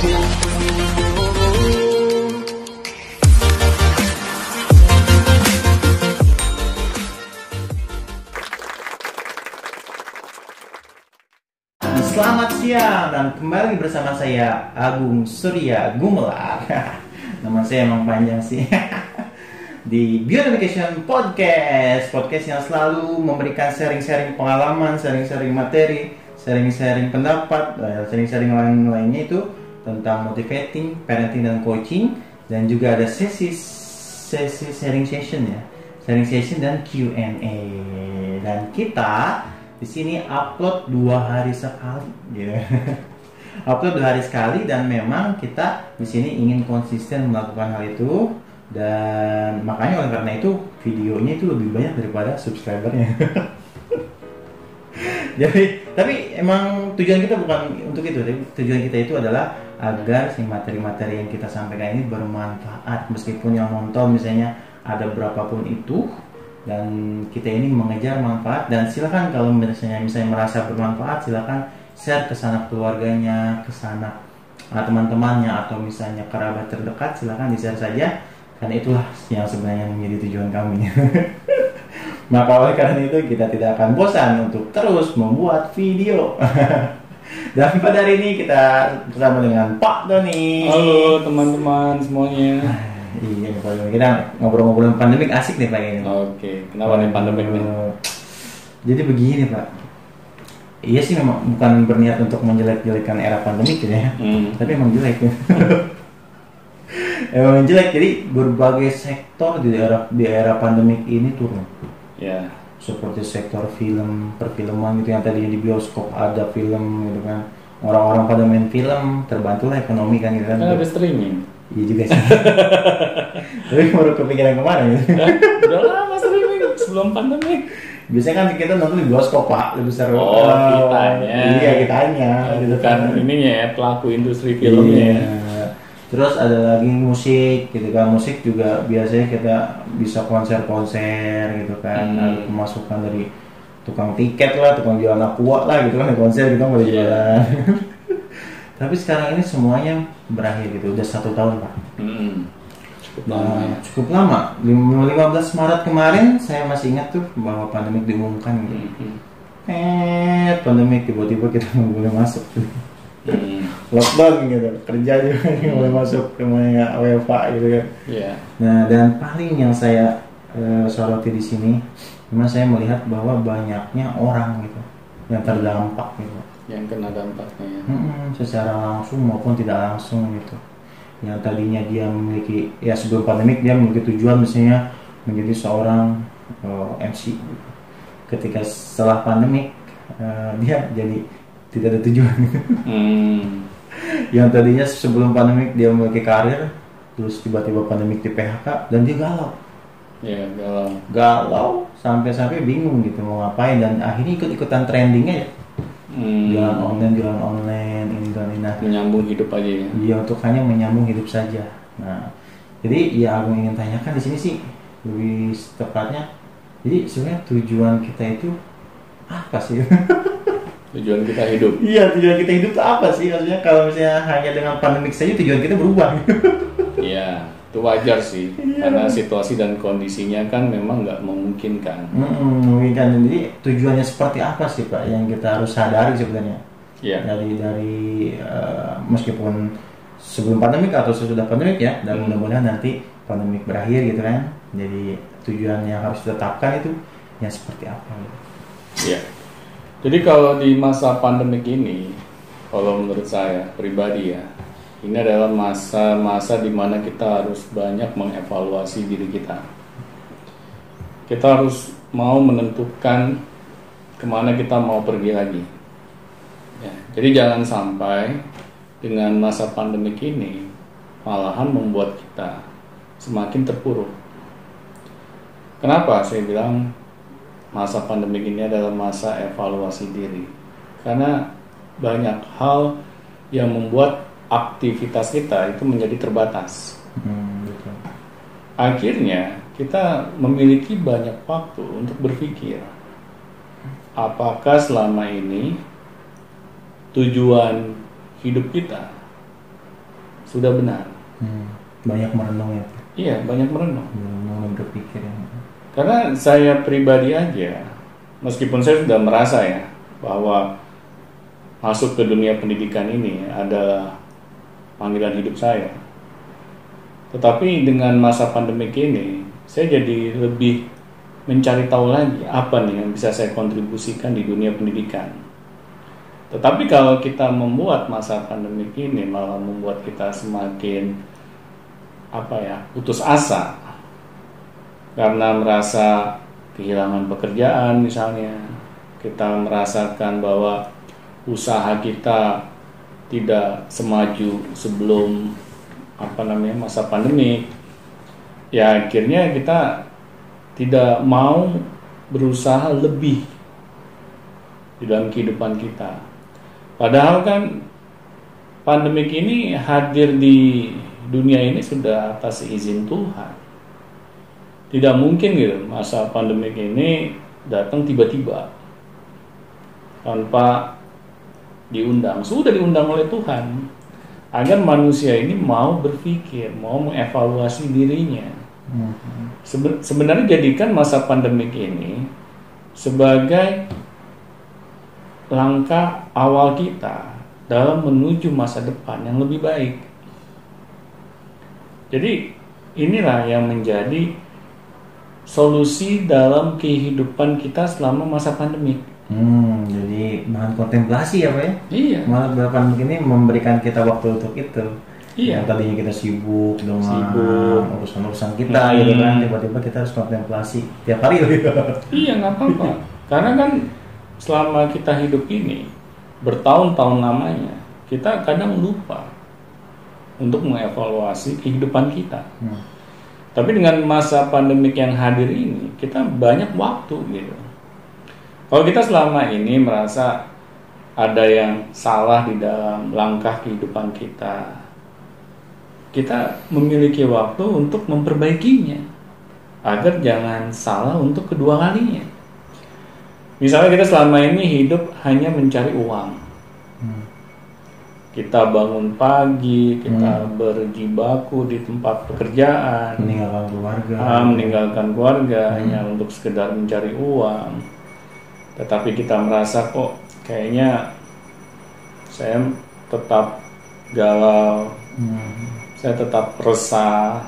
Selamat siang dan kembali bersama saya Agung Surya Gumelar. Nama saya emang panjang sih. Di Beyond Education Podcast yang selalu memberikan sharing-sharing pengalaman, sharing-sharing materi, sharing-sharing pendapat, sharing-sharing lainnya itu tentang motivating, parenting dan coaching, dan juga ada sesi sharing session ya, sharing session dan Q&A. Dan kita di sini upload 2 hari sekali, gitu. Upload 2 hari sekali, dan memang kita di sini ingin konsisten melakukan hal itu, dan makanya oleh karena itu videonya itu lebih banyak daripada subscribernya. Jadi, tapi emang tujuan kita bukan untuk itu. Tujuan kita itu adalah agar si materi-materi yang kita sampaikan ini bermanfaat, meskipun yang nonton misalnya ada berapapun itu. Dan kita ini mengejar manfaat, dan silakan kalau misalnya merasa bermanfaat, silakan share ke sana keluarganya, ke sana teman-temannya, atau misalnya kerabat terdekat, silakan di-share saja, karena itulah yang sebenarnya menjadi tujuan kami. Maka oleh karena itu kita tidak akan bosan untuk terus membuat video. Dan pada hari ini kita bersama dengan Pak Doni. Halo teman-teman semuanya. Iya, kita ngobrol-ngobrolin pandemik asik nih Pak ini. Oke, kenapa nih pandemik nih? Jadi begini Pak. Iya sih, memang bukan berniat untuk menjelek-jelekan era pandemik gitu ya. Tapi emang jelek ya. Emang jelek. Jadi berbagai sektor di era pandemik ini turun. Ya. Seperti sektor film, perfilman gitu, yang tadinya di bioskop ada film gitu kan. Orang-orang pada main film, terbantulah ekonomi kan gitu kan. Kan ada streaming. Iya juga sih. Tapi baru kepikiran kemarin gitu. Udah lama streaming sebelum pandemi. Biasanya kan kita nonton di bioskop Pak, lebih seru. Oh, kitanya. Iya, kitanya. Gitu kan ininya ya, pelaku industri filmnya. Iya. Terus ada lagi musik gitu kan. Musik juga biasanya kita bisa konser-konser gitu kan. Ada pemasukan dari tukang tiket lah, tukang jualan aqua lah gitu kan, di konser gitu boleh jualan. Tapi sekarang ini semuanya berakhir gitu, udah 1 tahun Pak. Cukup lama ya. Cukup lama. 15 Maret kemarin saya masih ingat tuh bahwa pandemik diumumkan gitu. Pandemik tiba-tiba kita nggak boleh masuk. Lockdown gitu, kerja juga nggak boleh masuk, semuanya WFH gitu kan. Yeah. Nah, dan paling yang saya soroti di sini, memang saya melihat bahwa banyaknya orang gitu yang terdampak gitu. Yang kena dampaknya ya. Secara langsung maupun tidak langsung gitu. Yang tadinya dia memiliki, ya sebelum pandemik dia memiliki tujuan misalnya menjadi seorang MC gitu. Ketika setelah pandemik dia jadi tidak ada tujuan. Yang tadinya sebelum pandemik dia memiliki karir, terus tiba-tiba pandemik di PHK dan dia galau. Ya, galau sampai bingung gitu mau ngapain, dan akhirnya ikut-ikutan trendingnya ya. Jualan online ini dan ini. Menyambung hidup aja ya. Iya, untuk hanya menyambung hidup saja. Nah, jadi ya aku ingin tanyakan di sini sih lebih tepatnya. Jadi sebenarnya tujuan kita itu apa sih? Tujuan kita hidup. Iya, tujuan kita hidup itu apa sih? Maksudnya kalau misalnya hanya dengan pandemik saja tujuan kita berubah. Iya, itu wajar sih. Karena situasi dan kondisinya kan memang nggak memungkinkan. Memungkinkan. Jadi tujuannya seperti apa sih Pak yang kita harus sadari sebenarnya? Iya. Dari meskipun sebelum pandemik atau sesudah pandemik ya, dan mudah-mudahan nanti pandemik berakhir gitu kan. Jadi tujuan yang harus ditetapkan itu yang seperti apa? Iya. Jadi kalau di masa pandemik ini, kalau menurut saya pribadi ya, ini adalah masa-masa di mana kita harus banyak mengevaluasi diri kita. Kita harus mau menentukan kemana kita mau pergi lagi. Ya, jadi jangan sampai dengan masa pandemik ini malahan membuat kita semakin terpuruk. Kenapa saya bilang masa pandemik ini adalah masa evaluasi diri? Karena banyak hal yang membuat aktivitas kita itu menjadi terbatas. Betul. Akhirnya kita memiliki banyak waktu untuk berpikir apakah selama ini tujuan hidup kita sudah benar. Banyak merenung ya. Iya, banyak merenung. Merenung berpikir ya. Karena saya pribadi aja, meskipun saya sudah merasa ya bahwa masuk ke dunia pendidikan ini adalah panggilan hidup saya. Tetapi dengan masa pandemik ini, saya jadi lebih mencari tahu lagi apa nih yang bisa saya kontribusikan di dunia pendidikan. Tetapi kalau kita membuat masa pandemik ini malah membuat kita semakin putus asa karena merasa kehilangan pekerjaan misalnya, kita merasakan bahwa usaha kita tidak semaju sebelum masa pandemik, ya akhirnya kita tidak mau berusaha lebih di dalam kehidupan kita. Padahal kan pandemik ini hadir di dunia ini sudah atas izin Tuhan. Tidak mungkin gitu masa pandemik ini datang tiba-tiba tanpa diundang. Sudah diundang oleh Tuhan agar manusia ini mau berpikir, mau mengevaluasi dirinya. Sebenarnya jadikan masa pandemik ini sebagai langkah awal kita dalam menuju masa depan yang lebih baik. Jadi inilah yang menjadi solusi dalam kehidupan kita selama masa pandemik. Jadi bahan kontemplasi ya Pak ya? Iya. Malah pandemik ini memberikan kita waktu untuk itu. Iya. Yang tadinya kita sibuk dengan urusan-urusan kita gitu kan, tiba-tiba kita harus kontemplasi tiap hari gitu. Iya, nggak apa-apa. Karena kan selama kita hidup ini bertahun-tahun lamanya, kita kadang lupa untuk mengevaluasi kehidupan kita. Tapi dengan masa pandemik yang hadir ini, kita banyak waktu gitu. Kalau kita selama ini merasa ada yang salah di dalam langkah kehidupan kita, kita memiliki waktu untuk memperbaikinya agar jangan salah untuk kedua kalinya. Misalnya kita selama ini hidup hanya mencari uang. Kita bangun pagi, kita berjibaku di tempat pekerjaan, meninggalkan keluarga hanya untuk sekedar mencari uang. Tetapi kita merasa kok kayaknya saya tetap galau, saya tetap resah.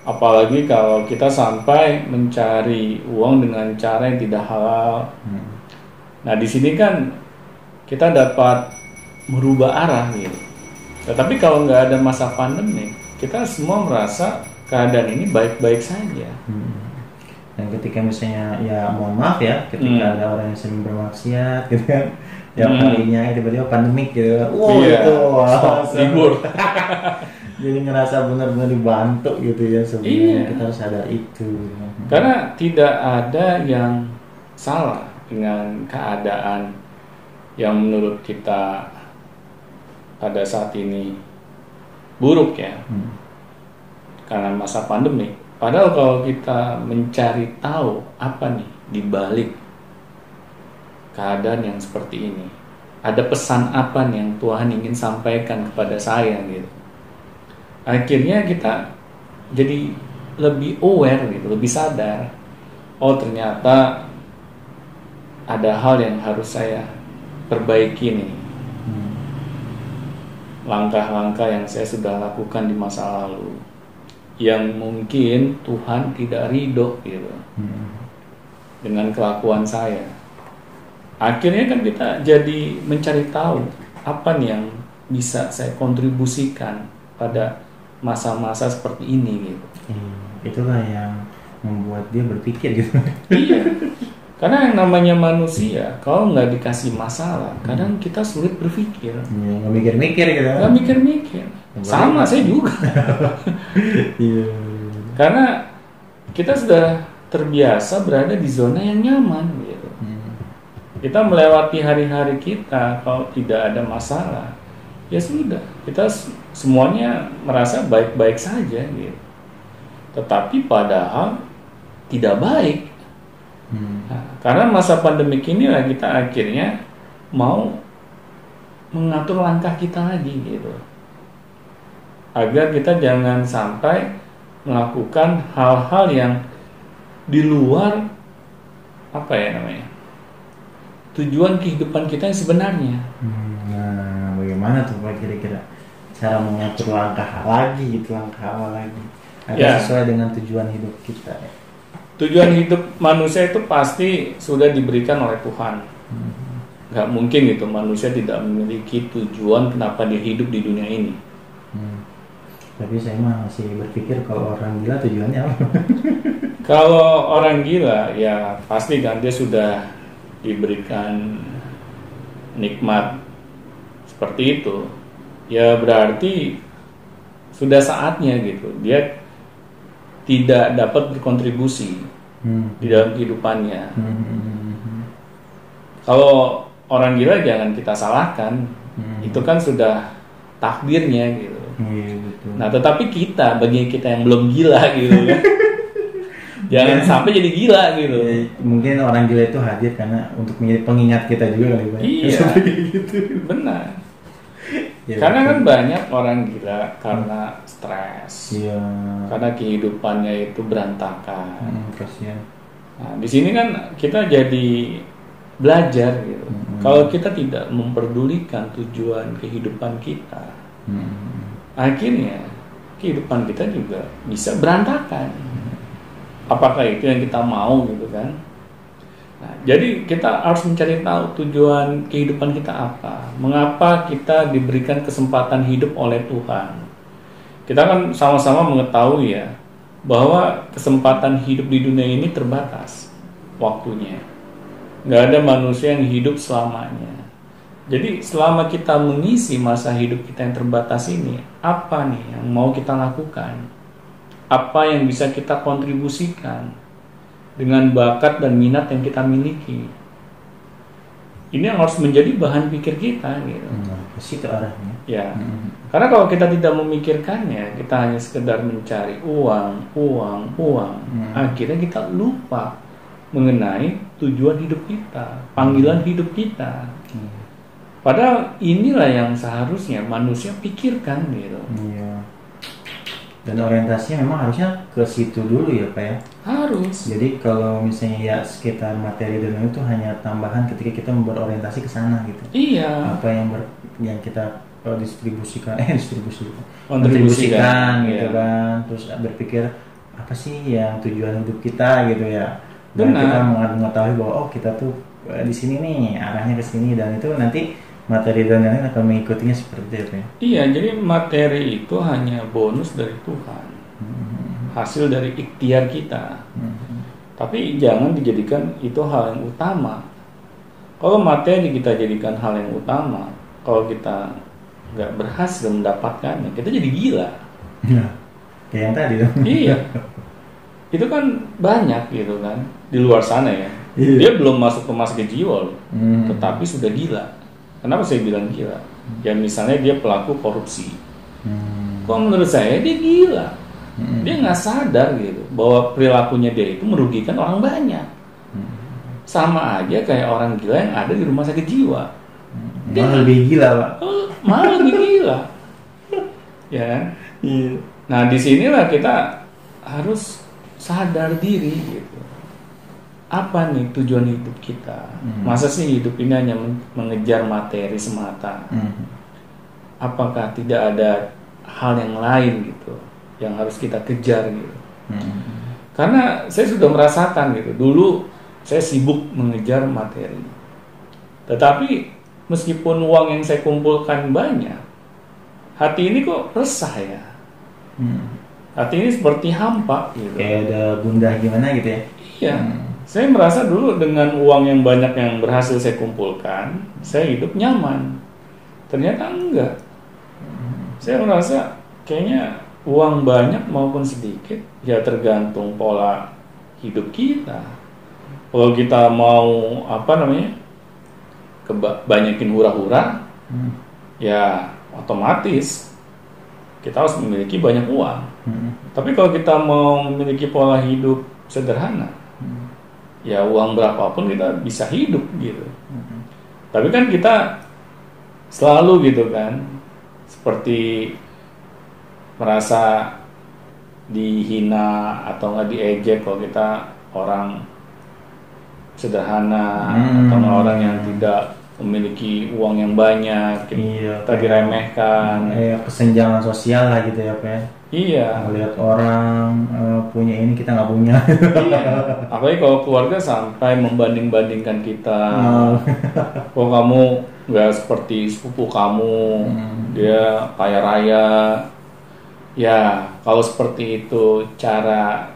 Apalagi kalau kita sampai mencari uang dengan cara yang tidak halal. Nah di sini kan kita dapat merubah arah gitu. Tetapi kalau nggak ada masa pandemi, kita semua merasa keadaan ini baik-baik saja. Dan ketika misalnya ya mohon maaf ya, ketika ada orang yang sering bermaksiat gitu kan, tiap harinya tiba-tiba pandemik gitu, itu libur. Jadi ngerasa benar-benar dibantu gitu ya sebenarnya. Kita harus sadar itu. Karena tidak ada yang salah dengan keadaan yang menurut kita pada saat ini buruk ya, karena masa pandemi. Padahal kalau kita mencari tahu apa nih di balik keadaan yang seperti ini, ada pesan apa nih yang Tuhan ingin sampaikan kepada saya gitu. Akhirnya kita jadi lebih aware gitu, lebih sadar. Oh ternyata ada hal yang harus saya perbaiki nih. Langkah-langkah yang saya sudah lakukan di masa lalu yang mungkin Tuhan tidak ridho gitu dengan kelakuan saya. Akhirnya kan kita jadi mencari tahu apa nih yang bisa saya kontribusikan pada masa-masa seperti ini gitu. Itulah yang membuat dia berpikir gitu. Iya. Karena yang namanya manusia, kalau nggak dikasih masalah, kadang kita sulit berpikir. Nggak mikir-mikir gitu. Nggak mikir-mikir. Sama saya juga. Iya. Karena kita sudah terbiasa berada di zona yang nyaman gitu. Kita melewati hari-hari kita kalau tidak ada masalah, ya sudah. Kita semuanya merasa baik-baik saja gitu. Tetapi padahal tidak baik. Nah, karena masa pandemik inilah kita akhirnya mau mengatur langkah kita lagi gitu. agar kita jangan sampai melakukan hal-hal yang di luar tujuan kehidupan kita yang sebenarnya. Nah, bagaimana tuh Pak kira-kira cara mengatur langkah awal lagi agar sesuai dengan tujuan hidup kita? Tujuan hidup manusia itu pasti sudah diberikan oleh Tuhan. Gak mungkin gitu manusia tidak memiliki tujuan kenapa dia hidup di dunia ini. Tapi saya masih berpikir kalau orang gila tujuannya apa? Kalau orang gila ya pasti kan dia sudah diberikan nikmat seperti itu. Ya berarti sudah saatnya gitu dia tidak dapat berkontribusi di dalam kehidupannya. Kalau orang gila jangan kita salahkan, itu kan sudah takdirnya gitu. Betul. Nah tetapi bagi kita yang belum gila gitu kan, jangan sampai jadi gila gitu. Mungkin orang gila itu hadir karena untuk menjadi pengingat kita juga kali Pak. Iya, gitu. Benar. Ya, karena betul. kan banyak orang gila karena stres, karena kehidupannya itu berantakan. Kasihan. Nah, di sini kan kita jadi belajar gitu. Kalau kita tidak memperdulikan tujuan kehidupan kita, akhirnya kehidupan kita juga bisa berantakan. Apakah itu yang kita mau gitu kan? Nah, jadi kita harus mencari tahu tujuan kehidupan kita apa. Mengapa kita diberikan kesempatan hidup oleh Tuhan? Kita kan sama-sama mengetahui ya bahwa kesempatan hidup di dunia ini terbatas waktunya. Nggak ada manusia yang hidup selamanya. Jadi selama kita mengisi masa hidup kita yang terbatas ini, apa nih yang mau kita lakukan? Apa yang bisa kita kontribusikan dengan bakat dan minat yang kita miliki? Ini yang harus menjadi bahan pikir kita gitu. Ke situ arahnya. Ya. Karena kalau kita tidak memikirkannya, kita hanya sekedar mencari uang. Akhirnya kita lupa mengenai tujuan hidup kita, panggilan hidup kita. Padahal inilah yang seharusnya manusia pikirkan gitu. Iya. Dan orientasinya memang harusnya ke situ dulu ya Pak ya. Harus. Jadi kalau misalnya ya sekitar materi dan itu hanya tambahan ketika kita berorientasi ke sana gitu. Iya. Apa yang kita kontribusikan gitu iya. kan. Terus berpikir apa sih yang tujuan hidup kita gitu ya. Dan Benar. kita mengetahui bahwa kita tuh di sini nih arahnya ke sini, dan itu nanti materi dan lain akan mengikutinya seperti itu ya. Iya, jadi materi itu hanya bonus dari Tuhan, hasil dari ikhtiar kita. Tapi jangan dijadikan itu hal yang utama. Kalau materi kita jadikan hal yang utama, kalau kita nggak berhasil mendapatkannya, kita jadi gila. Kayak yang tadi dong. Iya, itu kan banyak gitu kan di luar sana ya. Iya. Dia belum masuk ke sakit jiwa loh, tetapi sudah gila. Kenapa saya bilang gila? Ya misalnya dia pelaku korupsi. Kok menurut saya dia gila. Dia nggak sadar gitu bahwa perilakunya dia itu merugikan orang banyak. Sama aja kayak orang gila yang ada di rumah sakit jiwa. Malah lebih gila Pak. Malah lebih gila. Ya kan? Iya. Nah disinilah kita harus sadar diri gitu. Apa nih tujuan hidup kita? Masa sih hidup ini hanya mengejar materi semata? Apakah tidak ada hal yang lain gitu yang harus kita kejar gitu? Karena saya sudah merasakan gitu. Dulu saya sibuk mengejar materi, tetapi meskipun uang yang saya kumpulkan banyak, hati ini kok resah ya. Hati ini seperti hampa gitu. Kayak ada gundah gimana gitu ya? Iya. Saya merasa dulu dengan uang yang banyak yang berhasil saya kumpulkan, saya hidup nyaman. Ternyata enggak. Saya merasa kayaknya uang banyak maupun sedikit, ya tergantung pola hidup kita. Kalau kita mau banyakin hura-hura, ya otomatis kita harus memiliki banyak uang. Tapi kalau kita mau memiliki pola hidup sederhana, ya uang berapapun kita bisa hidup gitu. Tapi kan kita selalu gitu kan, seperti merasa dihina atau nggak diejek kalau kita orang sederhana atau orang yang tidak memiliki uang yang banyak, kita diremehkan. Kesenjangan sosial lah gitu ya, Pak. Iya. Melihat orang punya ini kita nggak punya. Iya. Apalagi kalau keluarga sampai membanding-bandingkan kita. Oh kamu nggak seperti sepupu kamu, dia kaya raya. Ya kalau seperti itu cara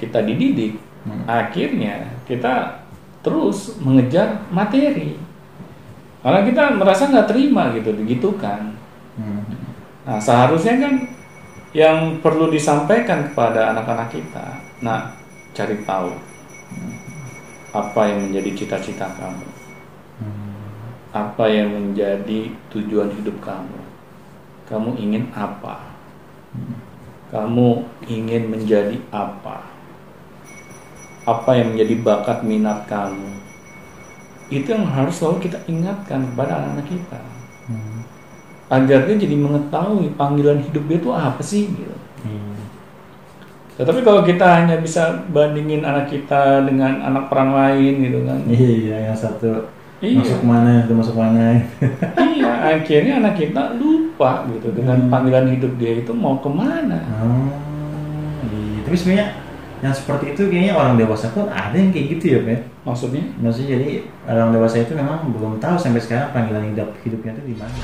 kita dididik, akhirnya kita terus mengejar materi karena kita merasa nggak terima gitu kan. Nah seharusnya kan yang perlu disampaikan kepada anak-anak kita, nah cari tahu apa yang menjadi cita-cita kamu, apa yang menjadi tujuan hidup kamu ingin apa, kamu ingin menjadi apa yang menjadi bakat minat kamu. Itu yang harus selalu kita ingatkan kepada anak-anak kita, agar dia jadi mengetahui panggilan hidup dia itu apa sih gitu. Tetapi kalau kita hanya bisa bandingin anak kita dengan anak orang lain gitu kan, yang satu masuk mana, itu masuk mana. Iya, akhirnya anak kita lupa gitu dengan panggilan hidup dia itu mau kemana. Tapi sebenarnya yang seperti itu kayaknya orang dewasa pun ada yang kayak gitu ya, Pak. Maksudnya jadi orang dewasa itu memang belum tahu sampai sekarang panggilan hidupnya itu di mana.